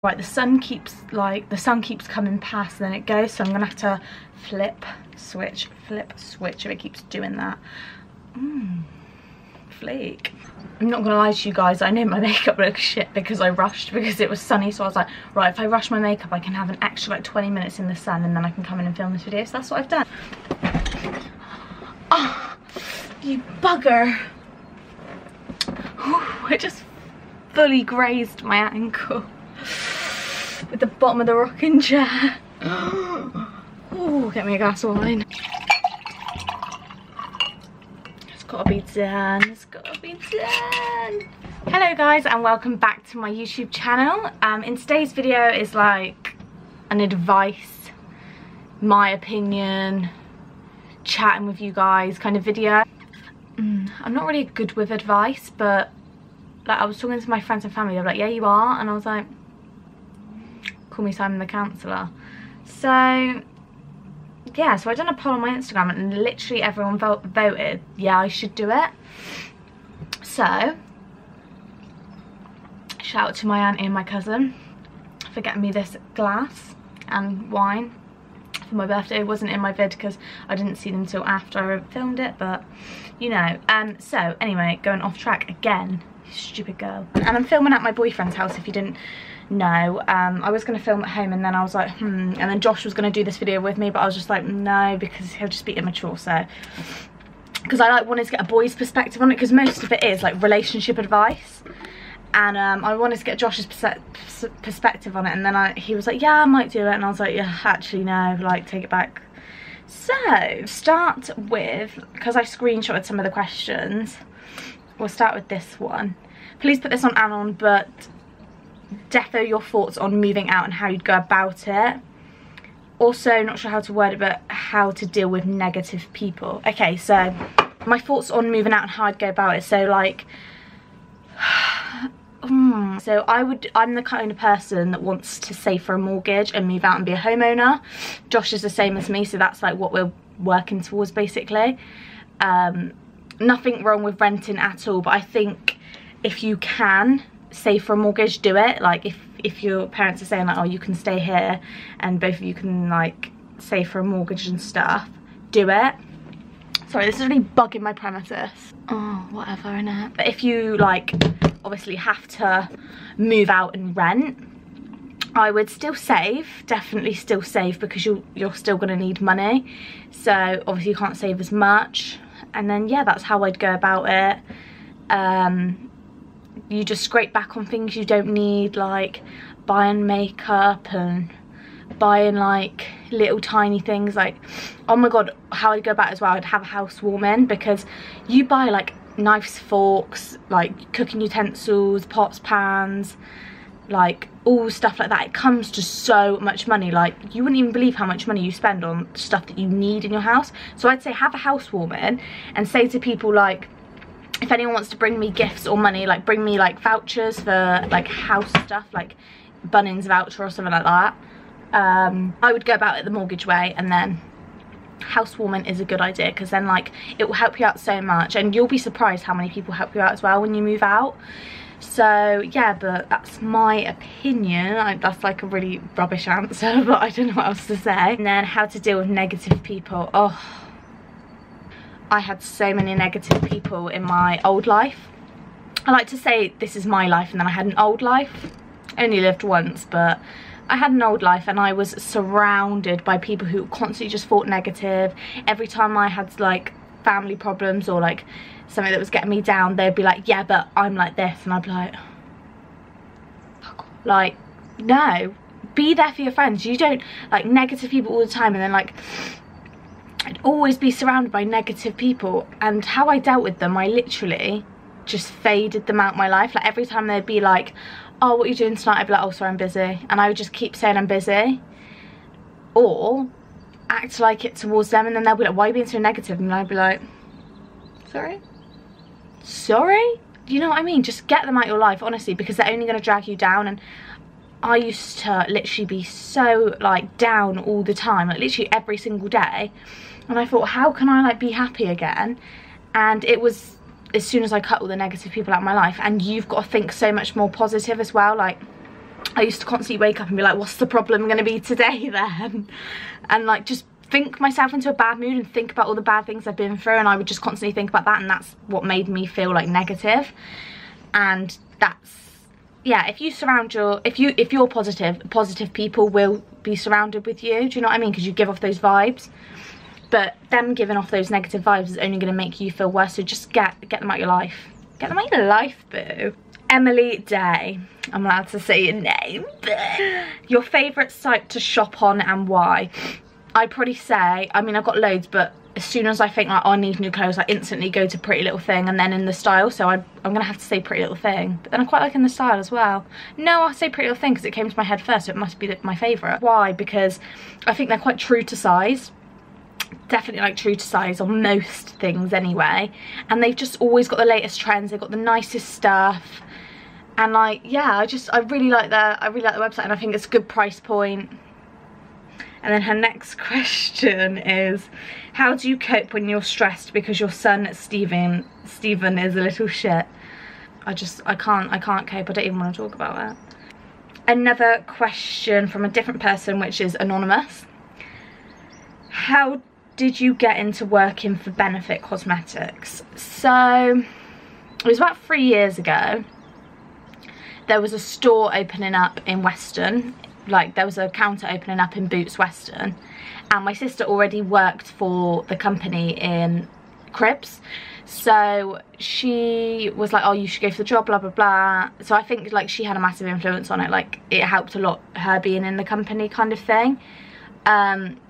Right, the sun keeps coming past, and then it goes, so I'm gonna have to flip, switch if it keeps doing that. Flake. I'm not gonna lie to you guys, I know my makeup looks shit because I rushed because it was sunny, so I was like, right, if I rush my makeup I can have an extra like 20 minutes in the sun and then I can come in and film this video, so that's what I've done. Oh, you bugger. Ooh, it just fully grazed my ankle with the bottom of the rocking chair. Oh, get me a glass of wine. It's gotta be done, it's gotta be done. Hello guys, and welcome back to my YouTube channel. In today's video is like an advice, my opinion, chatting with you guys kind of video. I'm not really good with advice, but like I was talking to my friends and family, they were like, yeah you are, and I was like, call me Simon the Counsellor. So yeah, so I done a poll on my Instagram and literally everyone voted yeah I should do it. So shout out to my auntie and my cousin for getting me this glass and wine for my birthday. It wasn't in my vid because I didn't see them till after I filmed it, but you know. So anyway, going off track again, stupid girl. And I'm filming at my boyfriend's house, if you didn't know. I was going to film at home, and then I was like and then Josh was going to do this video with me, but I was just like no, because he'll just be immature. So because I like wanted to get a boy's perspective on it, because most of it is like relationship advice, and I wanted to get Josh's perspective on it, and then he was like yeah I might do it, and I was like yeah actually no, like take it back. So start with, because I screenshotted some of the questions, we'll start with this one. Please put this on Anon, but defo your thoughts on moving out and how you'd go about it. Also, not sure how to word it, but how to deal with negative people. Okay, so my thoughts on moving out and how I'd go about it. So like so I'm the kind of person that wants to save for a mortgage and move out and be a homeowner. Josh is the same as me, so that's like what we're working towards basically. Nothing wrong with renting at all, but I think if you can save for a mortgage, do it. Like if your parents are saying like oh you can stay here and both of you can like save for a mortgage and stuff, do it. Sorry, this is really bugging my premises. Oh, whatever, innit? But if you like obviously have to move out and rent, I would still save, definitely still save, because you're still going to need money. So obviously you can't save as much, and then yeah, that's how I'd go about it. You just scrape back on things you don't need, like buying makeup and buying like little tiny things. Like oh my god, how I'd go about it as well, I'd have a housewarming, because you buy like knives, forks, like cooking utensils, pots, pans, like all stuff like that. It comes to so much money, like you wouldn't even believe how much money you spend on stuff that you need in your house. So I'd say have a housewarming and say to people like, if anyone wants to bring me gifts or money, like bring me like vouchers for like house stuff, like Bunnings voucher or something like that. I would go about it the mortgage way, and then housewarming is a good idea, because then like it will help you out so much, and you'll be surprised how many people help you out as well when you move out. So yeah, but that's my opinion. That's like a really rubbish answer, but I don't know what else to say. And then how to deal with negative people. Oh, I had so many negative people in my old life. I like to say this is my life, and then I had an old life. I only lived once, but I had an old life, and I was surrounded by people who constantly just thought negative. Every time I had like family problems or like something that was getting me down, they'd be like yeah but I'm like this, and I'd be like no, be there for your friends. You don't like negative people all the time, and then like I'd always be surrounded by negative people, and how I dealt with them, I literally just faded them out my life. Like every time they'd be like oh what are you doing tonight, I'd be like oh sorry I'm busy, and I would just keep saying I'm busy, or act like it towards them, and then they'll be like why are you being so negative, and I'd be like sorry, you know what I mean? Just get them out your life, honestly, because they're only going to drag you down. And I used to literally be so like down all the time, like literally every single day, and I thought how can I like be happy again? And it was as soon as I cut all the negative people out of my life. And you've got to think so much more positive as well. Like I used to constantly wake up and be like, what's the problem going to be today then? And like just think myself into a bad mood and think about all the bad things I've been through, and I would just constantly think about that, and that's what made me feel like negative. And that's, yeah, if you surround your, if you're positive people will be surrounded with you, do you know what I mean? Because you give off those vibes. But them giving off those negative vibes is only going to make you feel worse, so just get them out of your life. Get them out of your life, boo. Emily Day. I'm allowed to say your name. Your favourite site to shop on and why? I'd probably say, I mean, I've got loads, but as soon as I think like, oh, I need new clothes, I instantly go to Pretty Little Thing, and then in the style, so I'm gonna have to say Pretty Little Thing. But then I quite like in the style as well. No, I'll say Pretty Little Thing because it came to my head first, so it must be my favourite. Why? Because I think they're quite true to size. Definitely like true to size on most things anyway, and they've just always got the latest trends. They've got the nicest stuff, and like, yeah, I really like the website, and I think it's a good price point. And then her next question is, how do you cope when you're stressed because your son Stephen is a little shit? I can't cope. I don't even want to talk about that. Another question from a different person, which is anonymous. How did you get into working for Benefit Cosmetics? So it was about 3 years ago. There was a store opening up in Weston, like there was a counter opening up in Boots Weston, and my sister already worked for the company in Cribs, so she was like, oh, you should go for the job, blah blah blah. So I think like she had a massive influence on it, like it helped a lot, her being in the company kind of thing.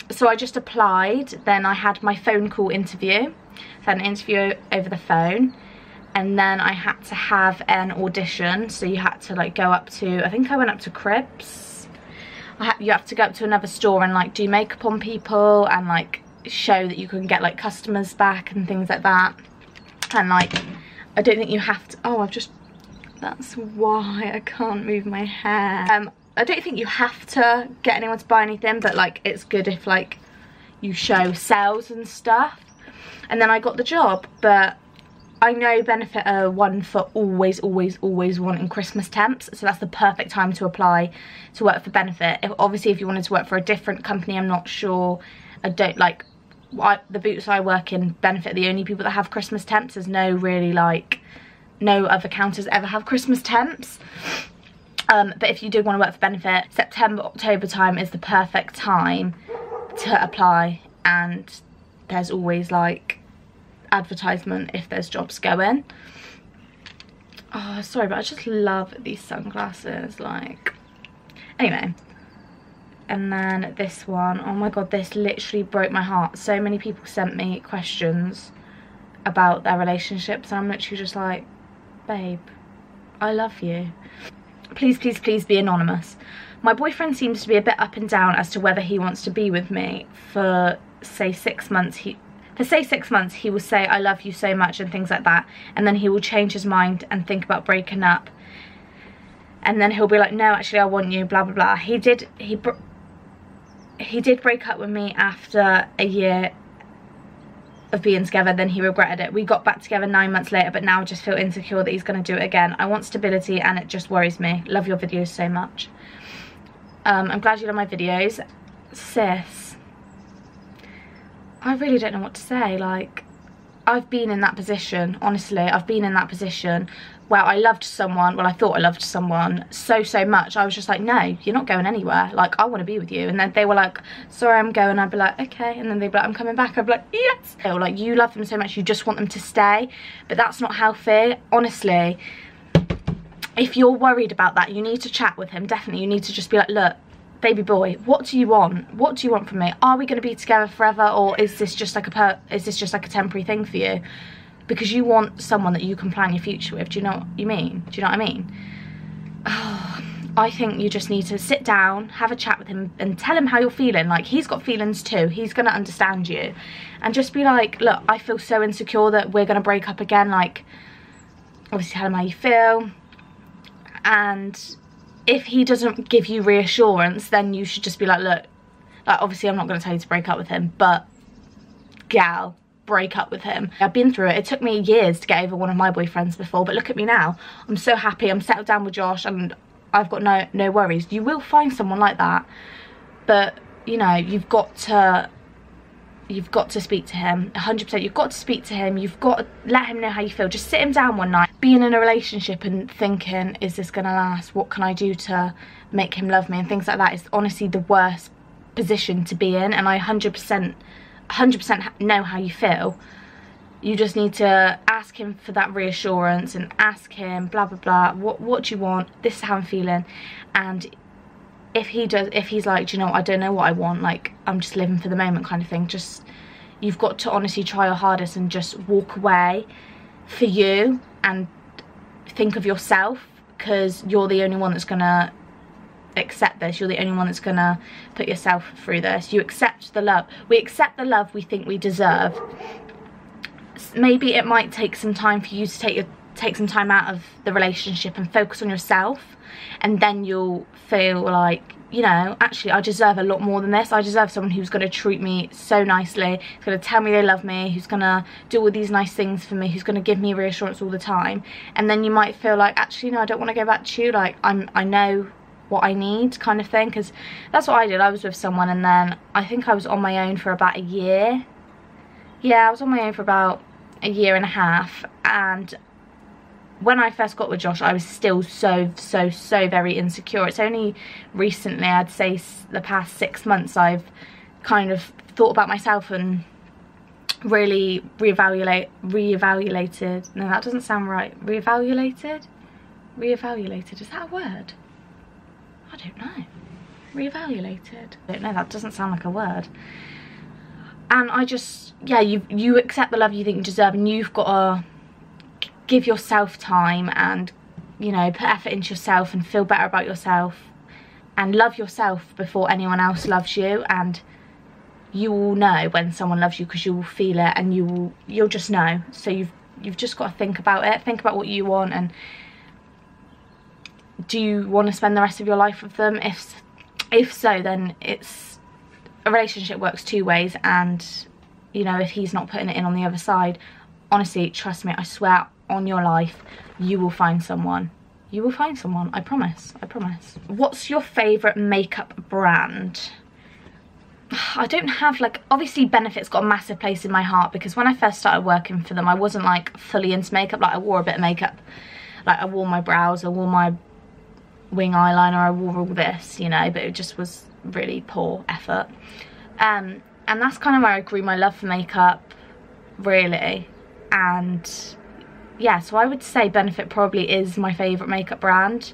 So I just applied. Then I had my phone call interview. So I had an interview over the phone, and then I had to have an audition. So you had to like go up to, I think I went up to Cribs. You have to go up to another store and like do makeup on people and like show that you can get like customers back and things like that. And like, I don't think you have to, oh, that's why I can't move my hair. I don't think you have to get anyone to buy anything, but like it's good if like you show sales and stuff. And then I got the job, but I know Benefit are one for always wanting Christmas temps, so that's the perfect time to apply to work for Benefit. Obviously if you wanted to work for a different company, I'm not sure. I don't like, the Boots I work in, Benefit are the only people that have Christmas temps. There's no really like, no other counters ever have Christmas temps. But if you did want to work for Benefit, September, October time is the perfect time to apply, and there's always like advertisement if there's jobs going. Oh, sorry, but I just love these sunglasses, like, anyway. And then this one, oh my god, this literally broke my heart. So many people sent me questions about their relationships, and I'm literally just like, babe, I love you. Please, please, please be anonymous. My boyfriend seems to be a bit up and down as to whether he wants to be with me for say 6 months. For say 6 months he will say I love you so much and things like that, and then he will change his mind and think about breaking up, and then he'll be like, no, actually I want you, blah blah blah. He did break up with me after a year of being together, then he regretted it. We got back together 9 months later, but now I just feel insecure that he's going to do it again. I want stability and it just worries me. Love your videos so much. I'm glad you love my videos. Sis, I really don't know what to say. Like, I've been in that position, honestly. I've been in that position where I loved someone, well, I thought I loved someone so much. I was just like, no, you're not going anywhere. Like, I want to be with you. And then they were like, sorry, I'm going. I'd be like, okay. And then they'd be like, I'm coming back. I'd be like, yes. Or like, you love them so much, you just want them to stay. But that's not healthy, honestly. If you're worried about that, you need to chat with him. Definitely, you need to just be like, look, baby boy, what do you want? What do you want from me? Are we going to be together forever, or is this just like a temporary thing for you? Because you want someone that you can plan your future with. Do you know what you mean? Do you know what I mean? Oh, I think you just need to sit down, have a chat with him, and tell him how you're feeling. Like, he's got feelings too. He's going to understand you. And just be like, look, I feel so insecure that we're going to break up again. Like, obviously tell him how you feel. And if he doesn't give you reassurance, then you should just be like, look, like, obviously I'm not going to tell you to break up with him, but gal, break up with him. I've been through it. It took me years to get over one of my boyfriends before, but look at me now. I'm so happy. I'm settled down with Josh, and I've got no worries. You will find someone like that, but you know, you've got to speak to him. 100%, you've got to speak to him. You've got to let him know how you feel. Just sit him down one night, being in a relationship and thinking, is this gonna last? What can I do to make him love me? And things like that is honestly the worst position to be in. And I 100% know how you feel. You just need to ask him for that reassurance and ask him blah blah blah, what do you want, this is how I'm feeling. And if he's like, do you know, I don't know what I want, like I'm just living for the moment kind of thing, just, you've got to honestly try your hardest and just walk away for you and think of yourself, because you're the only one that's gonna accept this. You're the only one that's gonna put yourself through this. You accept the love. We accept the love we think we deserve. Maybe it might take some time for you to take some time out of the relationship and focus on yourself, and then you'll feel like, you know, actually I deserve a lot more than this. I deserve someone who's going to treat me so nicely, who's going to tell me they love me, who's going to do all these nice things for me, who's going to give me reassurance all the time. And then you might feel like, actually no, I don't want to go back to you, like I know what I need kind of thing. Because that's what I did. I was with someone and then I think I was on my own for about a year. Yeah, I was on my own for about a year and a half, and when I first got with Josh I was still so very insecure. It's only recently, I'd say the past 6 months, I've kind of thought about myself and really reevaluated. No, that doesn't sound right. Reevaluated, is that a word? I don't know. Reevaluated, I don't know, that doesn't sound like a word. And I just, yeah, you accept the love you think you deserve, and you've got to give yourself time and, you know, put effort into yourself and feel better about yourself and love yourself before anyone else loves you. And you will know when someone loves you, because you will feel it, and you'll just know. So you've just got to think about it, think about what you want, and do you want to spend the rest of your life with them? If so, then it's, a relationship works two ways, and you know, if he's not putting it in on the other side, honestly, trust me, I swear on your life, you will find someone. You will find someone, I promise, I promise. What's your favourite makeup brand? I don't have, like, obviously Benefit's got a massive place in my heart, because when I first started working for them I wasn't like fully into makeup. Like, I wore a bit of makeup, like I wore my brows, I wore my wing eyeliner, I wore all this, you know, but it just was really poor effort. And that's kind of where I grew my love for makeup, really. And yeah, so I would say Benefit probably is my favourite makeup brand.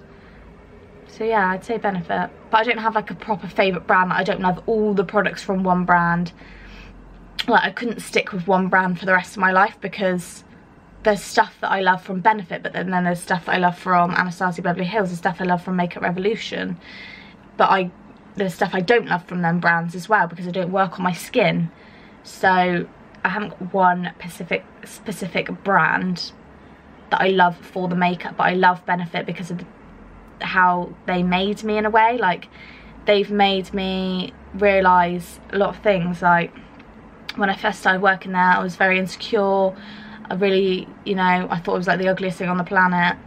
So yeah, I'd say Benefit. But I don't have like a proper favourite brand. Like, I don't love all the products from one brand. Like, I couldn't stick with one brand for the rest of my life, because there's stuff that I love from Benefit, but then there's stuff that I love from Anastasia Beverly Hills, there's stuff I love from Makeup Revolution. But there's stuff I don't love from them brands as well, because I don't work on my skin. So I haven't got one specific brand that I love for the makeup, but I love Benefit because of how they made me in a way. Like, they've made me realise a lot of things. Like, when I first started working there, I was very insecure. I really, you know, I thought it was like the ugliest thing on the planet.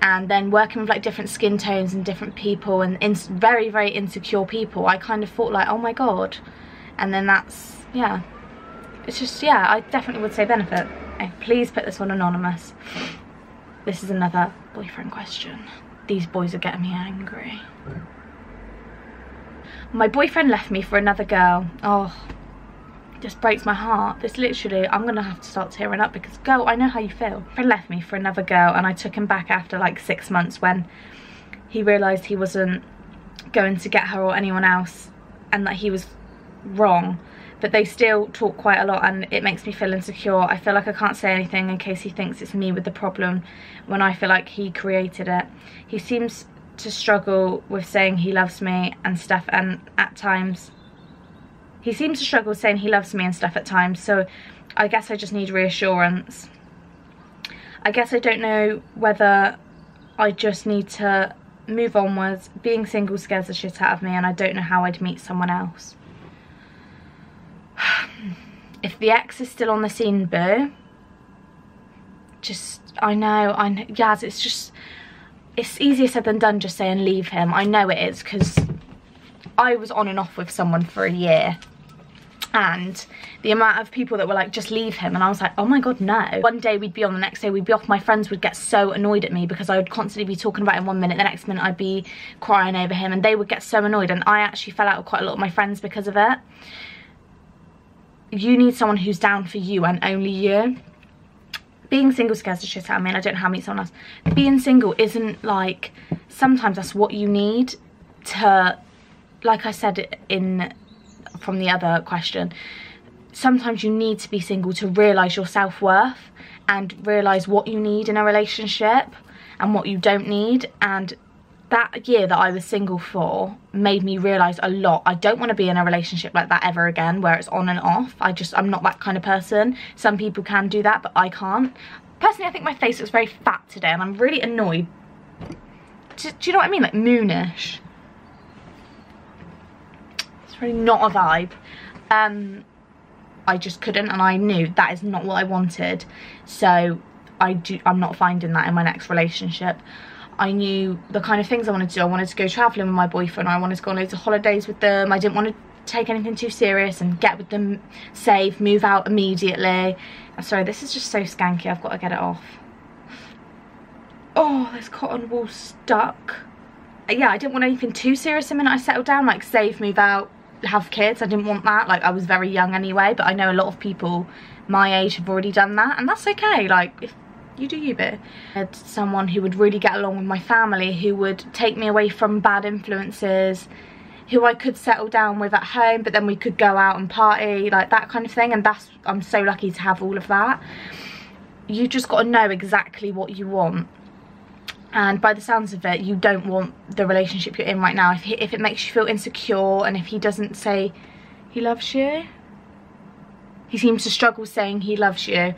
And then working with like different skin tones and different people and very, very insecure people, I kind of thought like, oh my god. And then that's, yeah, it's just, yeah, I definitely would say Benefit. Okay, please put this one anonymous. This is another boyfriend question. These boys are getting me angry. My boyfriend left me for another girl. Oh, just breaks my heart. This literally, I'm gonna have to start tearing up, because girl, I know how you feel. He left me for another girl, and I took him back after like 6 months when he realised he wasn't going to get her or anyone else, and that he was wrong. But they still talk quite a lot, and it makes me feel insecure. I feel like I can't say anything in case he thinks it's me with the problem, when I feel like he created it. He seems to struggle with saying he loves me and stuff, and at times he seems to struggle saying he loves me and stuff at times, so I guess I just need reassurance. I guess I don't know whether I just need to move onwards. Being single scares the shit out of me, and I don't know how I'd meet someone else. If the ex is still on the scene, boo. Just, I know, Yaz, it's just, it's easier said than done just saying leave him. I know it is, because I was on and off with someone for a year, and the amount of people that were like, just leave him, and I was like, oh my god, no. One day we'd be on, the next day we'd be off. My friends would get so annoyed at me because I would constantly be talking about him one minute, the next minute I'd be crying over him, and they would get so annoyed, and I actually fell out with quite a lot of my friends because of it. You need someone who's down for you and only you. Being single scares the shit out of me, and I don't know how to meet someone else. Being single isn't like, sometimes that's what you need to, like I said from the other question, sometimes you need to be single to realise your self-worth and realise what you need in a relationship and what you don't need. And that year that I was single for made me realise a lot. I don't want to be in a relationship like that ever again, where it's on and off. I'm not that kind of person. Some people can do that, but I can't. Personally, I think my face looks very fat today, and I'm really annoyed. Do you know what I mean? Like moonish. It's really not a vibe. I just couldn't, and I knew that is not what I wanted. So I'm not finding that in my next relationship. I knew the kind of things I wanted to do. I wanted to go travelling with my boyfriend, or I wanted to go on loads of holidays with them. I didn't want to take anything too serious and get with them, save, move out immediately. I'm sorry, this is just so skanky, I've got to get it off. Oh, this cotton wool stuck. Yeah, I didn't want anything too serious the minute I settled down, like save, move out, have kids. I didn't want that. Like, I was very young anyway, but I know a lot of people my age have already done that, and that's okay. Like, if you do you, bit. I had someone who would really get along with my family, who would take me away from bad influences, who I could settle down with at home, but then we could go out and party, like that kind of thing. And I'm so lucky to have all of that. You just got to know exactly what you want. And by the sounds of it, you don't want the relationship you're in right now. If it makes you feel insecure, and if he doesn't say he loves you, he seems to struggle saying he loves you.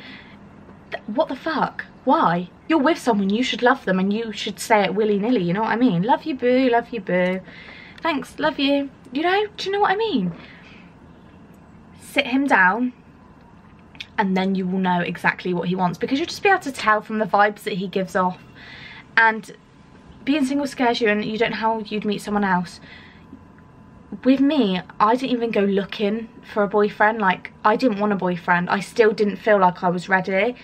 What the fuck? Why? You're with someone, you should love them, and you should say it willy-nilly, you know what I mean? Love you, boo, love you, boo. Thanks, love you. You know, do you know what I mean? Sit him down, and then you will know exactly what he wants, because you'll just be able to tell from the vibes that he gives off. And being single scares you, and you don't know how you'd meet someone else. With me, I didn't even go looking for a boyfriend. Like, I didn't want a boyfriend. I still didn't feel like I was ready.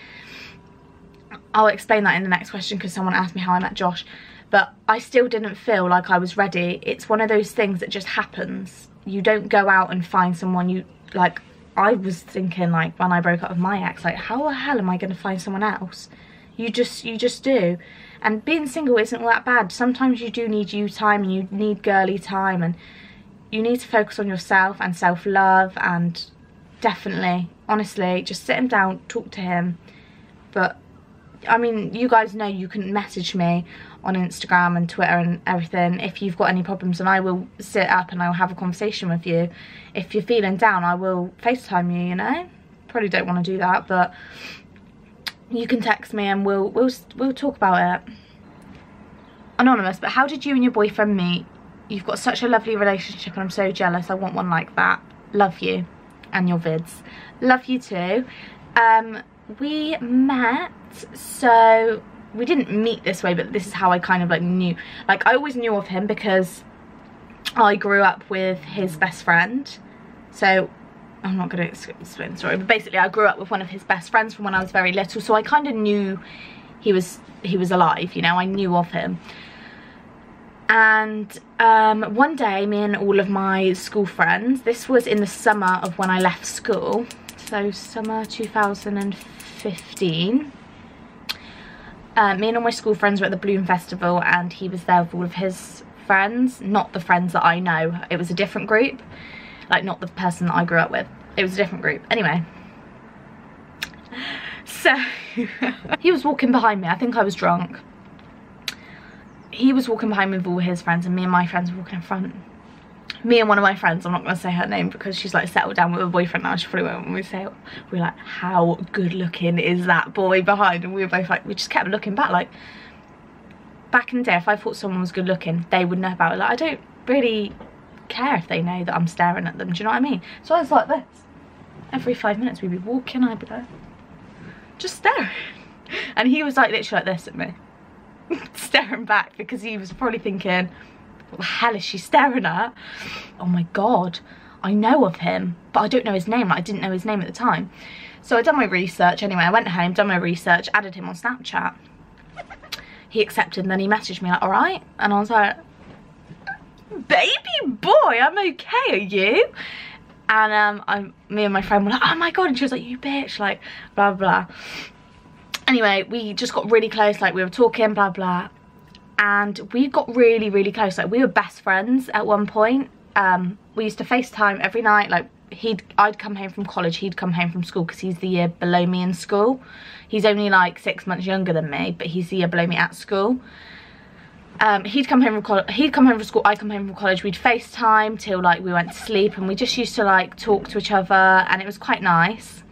I'll explain that in the next question, because someone asked me how I met Josh. But I still didn't feel like I was ready. It's one of those things that just happens. You don't go out and find someone you like. I was thinking, like, when I broke up with my ex, like, how the hell am I going to find someone else? You just do. And being single isn't all that bad. Sometimes you do need you time, and you need girly time, and you need to focus on yourself and self-love. And definitely, honestly, just sit him down, talk to him. But I mean, you guys know you can message me on Instagram and Twitter and everything if you've got any problems, and I will sit up and I will have a conversation with you. If you're feeling down, I will FaceTime you, you know? Probably don't want to do that, but you can text me and we'll talk about it. Anonymous, but how did you and your boyfriend meet? You've got such a lovely relationship, and I'm so jealous. I want one like that. Love you and your vids. Love you too. We met, so we didn't meet this way, but this is how I kind of like knew. Like, I always knew of him because I grew up with his best friend. So I'm not going to explain the story, but basically I grew up with one of his best friends from when I was very little, so I kind of knew he was alive, you know. I knew of him. And one day, me and all of my school friends, this was in the summer of when I left school, so summer 2015, me and all my school friends were at the Bloom Festival, and he was there with all of his friends. Not the friends that I know, it was a different group. Like, not the person that I grew up with. It was a different group. Anyway. So, he was walking behind me. I think I was drunk. He was walking behind me with all his friends, and me and my friends were walking in front. Me and one of my friends, I'm not going to say her name because she's like settled down with a boyfriend now. She probably won't when we say it. We were like, how good looking is that boy behind? And we were both like, we just kept looking back. Like, back in the day, if I thought someone was good looking, they would know about it. Like, I don't really care if they know that I'm staring at them, do you know what I mean? So I was like this. Every 5 minutes we'd be walking, I'd be there just staring, and he was like literally like this at me. staring back because he was probably thinking, what the hell is she staring at? Oh my god, I know of him, but I don't know his name. Like, I didn't know his name at the time. So I'd done my research anyway. I went home, done my research, added him on Snapchat. He accepted, and then he messaged me like, alright? And I was like, baby boy, I'm okay, are you? And me and my friend were like, oh my god, and she was like, you bitch, like, blah blah. Anyway, we just got really close, like we were talking, blah blah, and we got really, really close. Like, we were best friends at one point. We used to FaceTime every night. Like, I'd come home from college, he'd come home from school, because he's the year below me in school. He's only like 6 months younger than me, but he's the year below me at school. He'd come home from school, I'd come home from college. We'd FaceTime till like we went to sleep, and we just used to like talk to each other, and it was quite nice.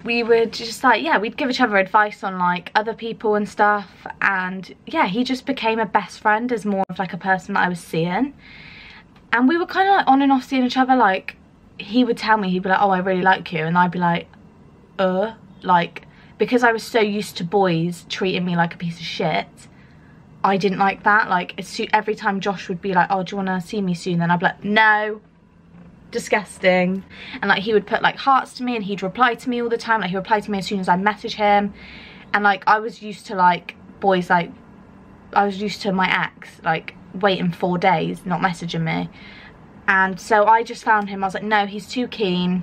We would just like, yeah, we'd give each other advice on like other people and stuff, and yeah, he just became a best friend as more of like a person that I was seeing. And we were kind of like on and off seeing each other. Like, he would tell me, he'd be like, oh, I really like you, and I'd be like, like, because I was so used to boys treating me like a piece of shit, I didn't like that. Like, every time Josh would be like, oh, do you want to see me soon? Then I'd be like, no, disgusting. And like, he would put like hearts to me, and he'd reply to me all the time. Like, he replied to me as soon as I message him. And like, I was used to like boys, like I was used to my ex like waiting 4 days not messaging me. And so I just found him, I was like, no, he's too keen.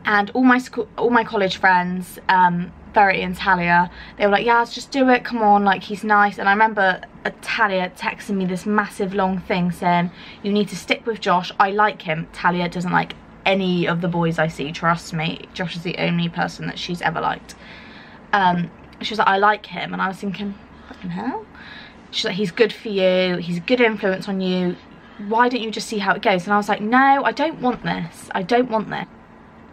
And all my college friends, Verity and Talia, they were like, yeah, let's just do it, come on, like, he's nice. And I remember Talia texting me this massive long thing saying, you need to stick with Josh, I like him. Talia doesn't like any of the boys I see, trust me. Josh is the only person that she's ever liked. She was like, I like him. And I was thinking, fucking hell? She's like, he's good for you, he's a good influence on you, why don't you just see how it goes? And I was like, no, I don't want this, I don't want this.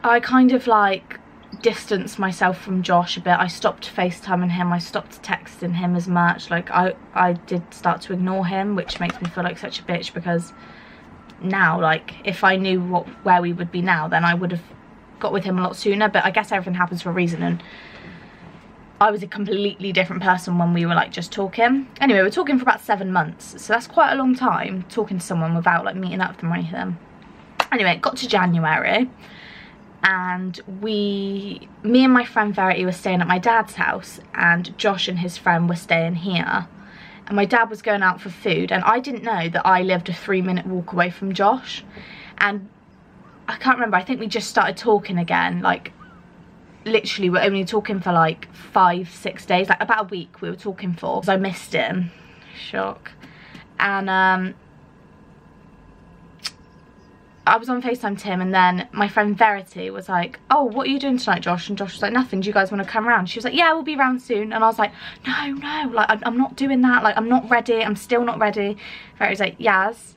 I kind of like distanced myself from Josh a bit. I stopped FaceTiming him, I stopped texting him as much. Like, I did start to ignore him, which makes me feel like such a bitch, because now, like, if I knew where we would be now, then I would have got with him a lot sooner. But I guess everything happens for a reason, and I was a completely different person when we were like just talking. Anyway, we were talking for about 7 months, so that's quite a long time talking to someone without like meeting up with them or anything. Anyway, it got to January, and me and my friend Verity were staying at my dad's house, and Josh and his friend were staying here. And my dad was going out for food, and I didn't know that I lived a 3-minute walk away from Josh. And I can't remember, I think we just started talking again, like, literally we're only talking for like 5-6 days, like about a week we were talking for, because I missed him. Shock. And I was on FaceTime to him, and then my friend Verity was like, oh, what are you doing tonight, Josh? And Josh was like, nothing, do you guys want to come around? She was like, yeah, we'll be around soon. And I was like, no, like, I'm not doing that, like, I'm not ready, I'm still not ready. Verity's like, Yaz,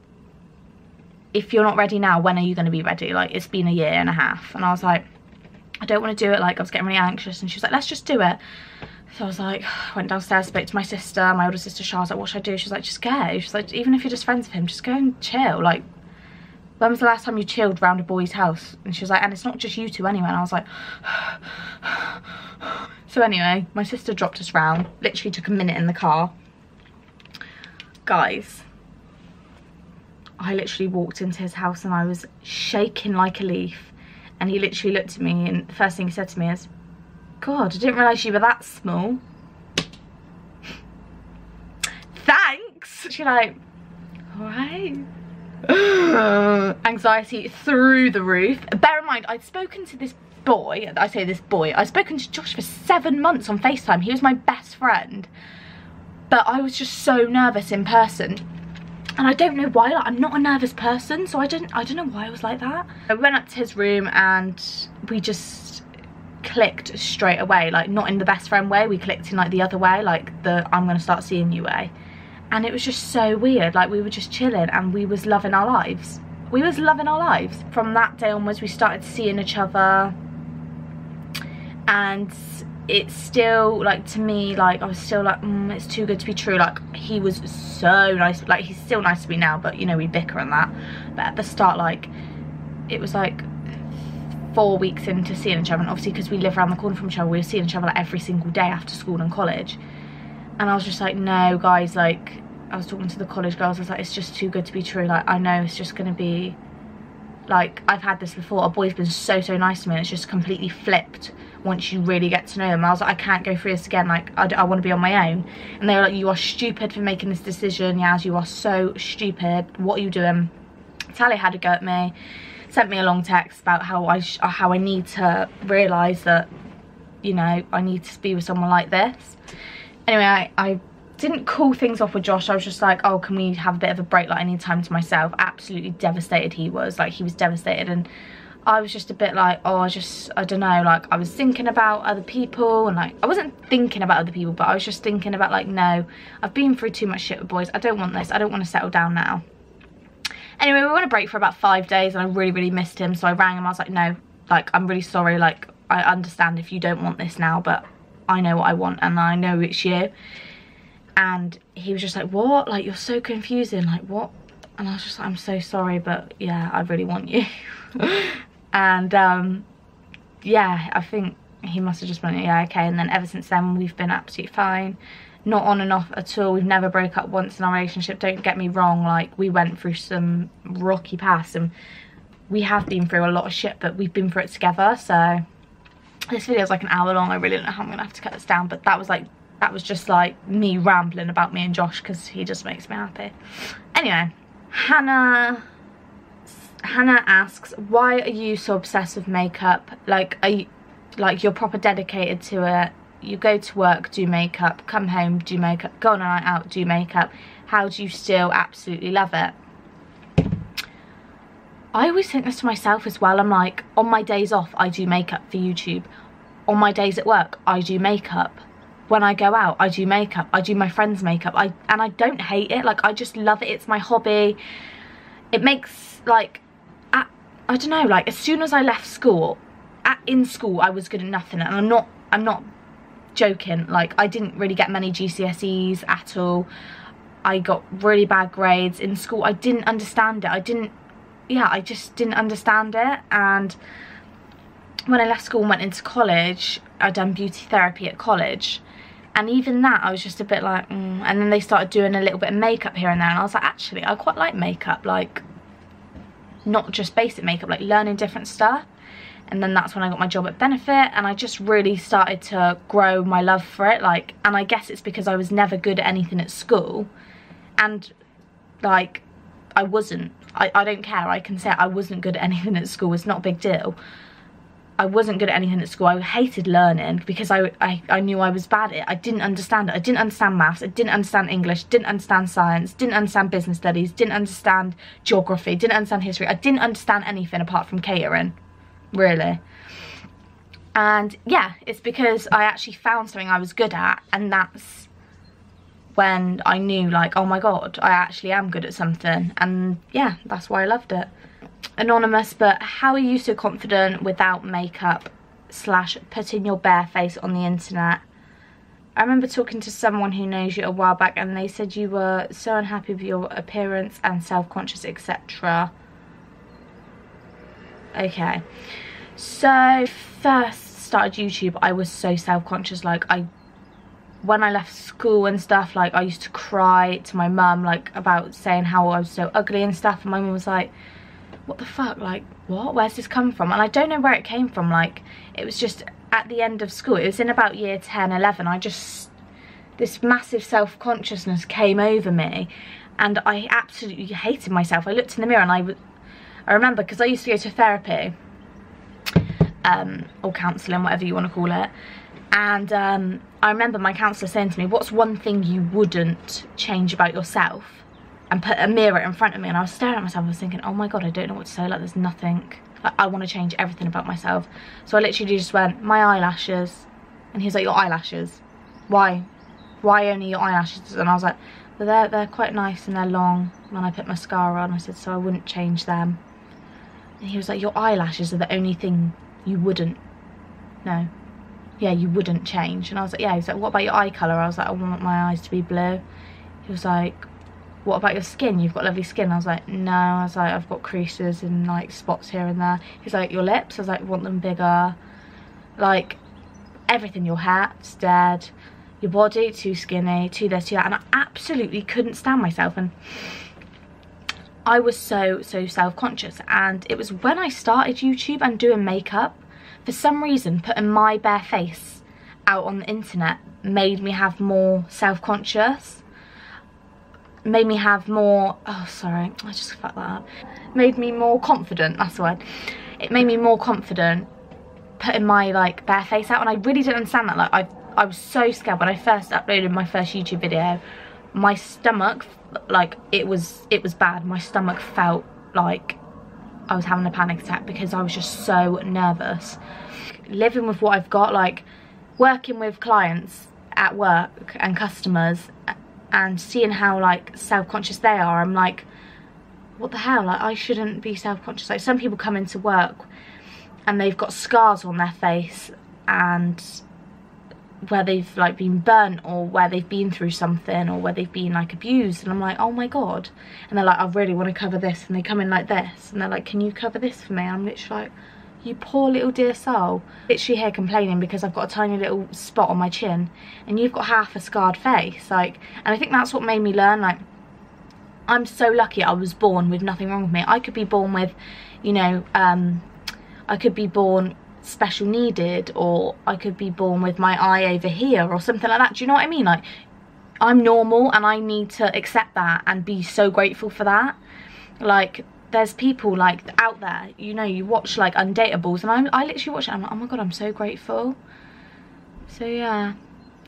if you're not ready now, when are you going to be ready? Like, it's been 1.5 years. And I was like, I don't want to do it, like, I was getting really anxious. And she was like, let's just do it. So I was like, I went downstairs, spoke to my sister, my older sister Charlotte, was like, what should I do? She was like, just go. She's like, even if you're just friends with him, just go and chill. Like, when was the last time you chilled round a boy's house? And she was like, and it's not just you two anyway. And I was like, so anyway, my sister dropped us round, literally took a minute in the car. Guys, I literally walked into his house and I was shaking like a leaf. And he literally looked at me, and the first thing he said to me is, God, I didn't realise you were that small. Thanks. She's like, alright. Anxiety through the roof. Bear in mind, I'd spoken to this boy, I say this boy, I'd spoken to Josh for 7 months on FaceTime. He was my best friend. But I was just so nervous in person. And I don't know why, like, I'm not a nervous person, so I don't know why I was like that. I went up to his room and we just clicked straight away, like, not in the best friend way, we clicked in like the other way, like the I'm gonna start seeing you way. And it was just so weird, like, we were just chilling and we was loving our lives. We was loving our lives. From that day onwards we started seeing each other, and it's still, like, to me, like, I was still like, it's too good to be true. Like, he was so nice, like, he's still nice to me now, but, you know, we bicker and that. But at the start, like, it was like 4 weeks into seeing each other, and obviously because we live around the corner from each other, we were seeing each other like every single day after school and college. And I was just like, no guys, like, I was talking to the college girls, I was like, it's just too good to be true. Like, I know it's just gonna be like, I've had this before, a boy's been so nice to me and it's just completely flipped once you really get to know them. I was like, I can't go through this again, like, I want to be on my own. And they were like, you are stupid for making this decision, Yaz, you are so stupid, what are you doing? Tally had a go at me, sent me a long text about how I need to realise that, you know, I need to be with someone like this. Anyway, I didn't call things off with Josh. I was just like, oh, can we have a bit of a break, like I need time to myself. Absolutely devastated he was, like he was devastated, and I was just a bit like, oh, I don't know, like I was thinking about other people, and like I wasn't thinking about other people, but I was just thinking about like, no, I've been through too much shit with boys, I don't want this, I don't want to settle down now. Anyway, we went on a break for about 5 days and I really missed him, so I rang him. I was like, no, like I'm really sorry, like I understand if you don't want this now, but I know what I want and I know it's you. And he was just like, what? Like, you're so confusing, like what? And I was just like, I'm so sorry, but yeah, I really want you. And yeah, I think he must have just went, yeah, okay. And then ever since then we've been absolutely fine, not on and off at all. We've never broke up once in our relationship, don't get me wrong, like we went through some rocky past and we have been through a lot of shit, but we've been through it together. So this video is like an hour long, I really don't know how I'm gonna have to cut this down, but that was just like me rambling about me and Josh because he just makes me happy. Anyway, Hannah asks, why are you so obsessed with makeup? Like, are you, like, you're proper dedicated to it, you go to work, do makeup, come home, do makeup, go on a night out, do makeup, how do you still absolutely love it? I always think this to myself as well. I'm like, on my days off I do makeup for YouTube, on my days at work I do makeup, when I go out I do makeup, I do my friends' makeup, and I don't hate it, like I just love it, it's my hobby. It makes, like, I don't know, like as soon as I left school, in school I was good at nothing, and I'm not joking, like I didn't really get many GCSEs at all. I got really bad grades in school. I didn't understand it. I just didn't understand it. And when I left school and went into college, I'd done beauty therapy at college, and even that I was just a bit like and then they started doing a little bit of makeup here and there, and I was like, actually I quite like makeup, like not just basic makeup, like learning different stuff. And then that's when I got my job at Benefit, and I just really started to grow my love for it, like, and I guess it's because I was never good at anything at school, and like I wasn't, I don't care, I can say I wasn't good at anything at school, it's not a big deal. I wasn't good at anything at school. I hated learning because I knew I was bad at it. I didn't understand it. I didn't understand maths, I didn't understand English, didn't understand science, didn't understand business studies, didn't understand geography, didn't understand history. I didn't understand anything apart from catering, really. And yeah, it's because I actually found something I was good at, and that's when I knew, like, oh my god, I actually am good at something. And yeah, that's why I loved it. Anonymous, but how are you so confident without makeup / putting your bare face on the internet? I remember talking to someone who knows you a while back, and they said you were so unhappy with your appearance and self-conscious, etc. Okay, so first started YouTube, I was so self-conscious. Like, when I left school and stuff, like I used to cry to my mum, like, about saying how I was so ugly and stuff, and my mum was like, what the fuck, like, what, where's this come from? And I don't know where it came from. Like, it was just at the end of school, it was in about year 10, 11, this massive self-consciousness came over me, and I absolutely hated myself. I looked in the mirror and I remember, because I used to go to therapy, or counselling, whatever you want to call it, and I remember my counsellor saying to me, what's one thing you wouldn't change about yourself? And put a mirror in front of me, and I was staring at myself, I was thinking, oh my god, I don't know what to say, like, there's nothing, like, I want to change everything about myself. So I literally just went, my eyelashes. And he was like, your eyelashes? Why only your eyelashes? And I was like, well, they're quite nice and they're long when I put mascara on. I said, so I wouldn't change them. And he was like, your eyelashes are the only thing you wouldn't, no, yeah, you wouldn't change. And I was like, yeah. He was like, what about your eye colour? I was like, I want my eyes to be blue. He was like, what about your skin? You've got lovely skin. I was like, no. I was like, I've got creases and like spots here and there. He's like, your lips? I was like, want them bigger. Like, everything. Your hair's dead. Your body, too skinny, too this, too that. And I absolutely couldn't stand myself. And I was so self-conscious. And it was when I started YouTube and doing makeup, for some reason, putting my bare face out on the internet made me have more self-conscious. Made me have more, oh sorry, I just fucked that up. Made me more confident, that's the word. It made me more confident putting my like bare face out, and I really didn't understand that. Like I was so scared when I first uploaded my first YouTube video. My stomach, like it was bad. My stomach felt like I was having a panic attack because I was just so nervous. Living with what I've got, like working with clients at work and customers, and seeing how like self-conscious they are, I'm like, what the hell, like I shouldn't be self-conscious. Like some people come into work and they've got scars on their face, and where they've like been burnt, or where they've been through something, or where they've been like abused, and I'm like, oh my god. And they're like, I really want to cover this, and they come in like this, and they're like, can you cover this for me? And I'm literally like, you poor little dear soul. Literally here complaining because I've got a tiny little spot on my chin and you've got half a scarred face. Like, and I think that's what made me learn, like, I'm so lucky I was born with nothing wrong with me. I could be born with, you know, I could be born special needed, or I could be born with my eye over here or something like that. Do you know what I mean? Like, I'm normal and I need to accept that and be so grateful for that. Like, there's people like out there, you know, you watch like Undateables, and I literally watch it and I'm like, oh my god, I'm so grateful. So yeah,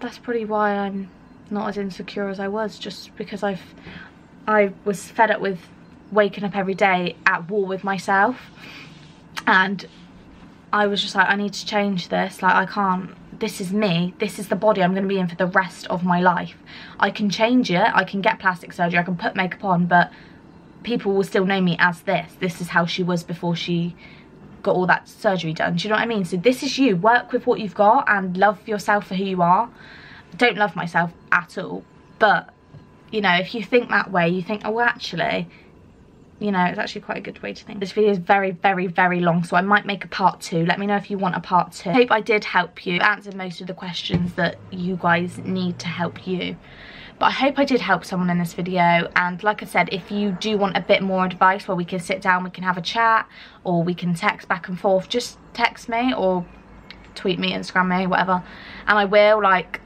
that's probably why I'm not as insecure as I was, just because I was fed up with waking up every day at war with myself, and I was just like, I need to change this. Like, I can't, this is me, this is the body I'm going to be in for the rest of my life. I can change it, I can get plastic surgery, I can put makeup on, but people will still know me as this. This is how she was before she got all that surgery done. Do you know what I mean? So this is you. Work with what you've got and love yourself for who you are. Don't love myself at all. But, you know, if you think that way, you think, oh, well, actually, you know, it's actually quite a good way to think. This video is very long, so I might make a part 2. Let me know if you want a part 2. I hope I did help you. I answered most of the questions that you guys need to help you. But I hope I did help someone in this video, and like I said, if you do want a bit more advice where we can sit down, we can have a chat, or we can text back and forth, just text me or tweet me, Instagram me, whatever, and I will. Like,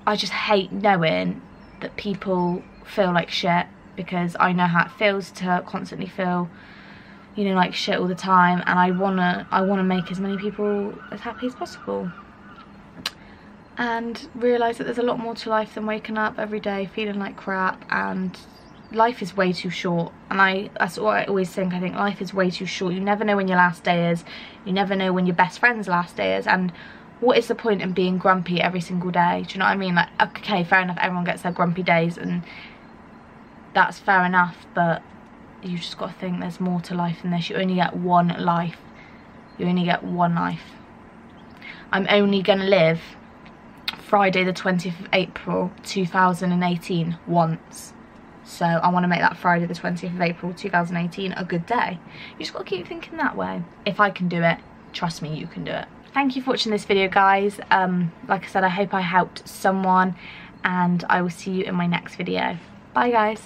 I just hate knowing that people feel like shit, because I know how it feels to constantly feel, you know, like shit all the time, and I wanna make as many people as happy as possible. And realise that there's a lot more to life than waking up every day feeling like crap, and life is way too short. And that's what I always think. I think life is way too short. You never know when your last day is. You never know when your best friend's last day is. And what is the point in being grumpy every single day? Do you know what I mean? Like, okay, fair enough, everyone gets their grumpy days, and that's fair enough, but you just got to think there's more to life than this. You only get one life. You only get one life. I'm only going to live Friday the 20th of April 2018 once, so I want to make that Friday the 20th of April 2018 a good day. You just got to keep thinking that way. If I can do it, trust me, you can do it. Thank you for watching this video, guys. Like I said, I hope I helped someone, and I will see you in my next video. Bye, guys.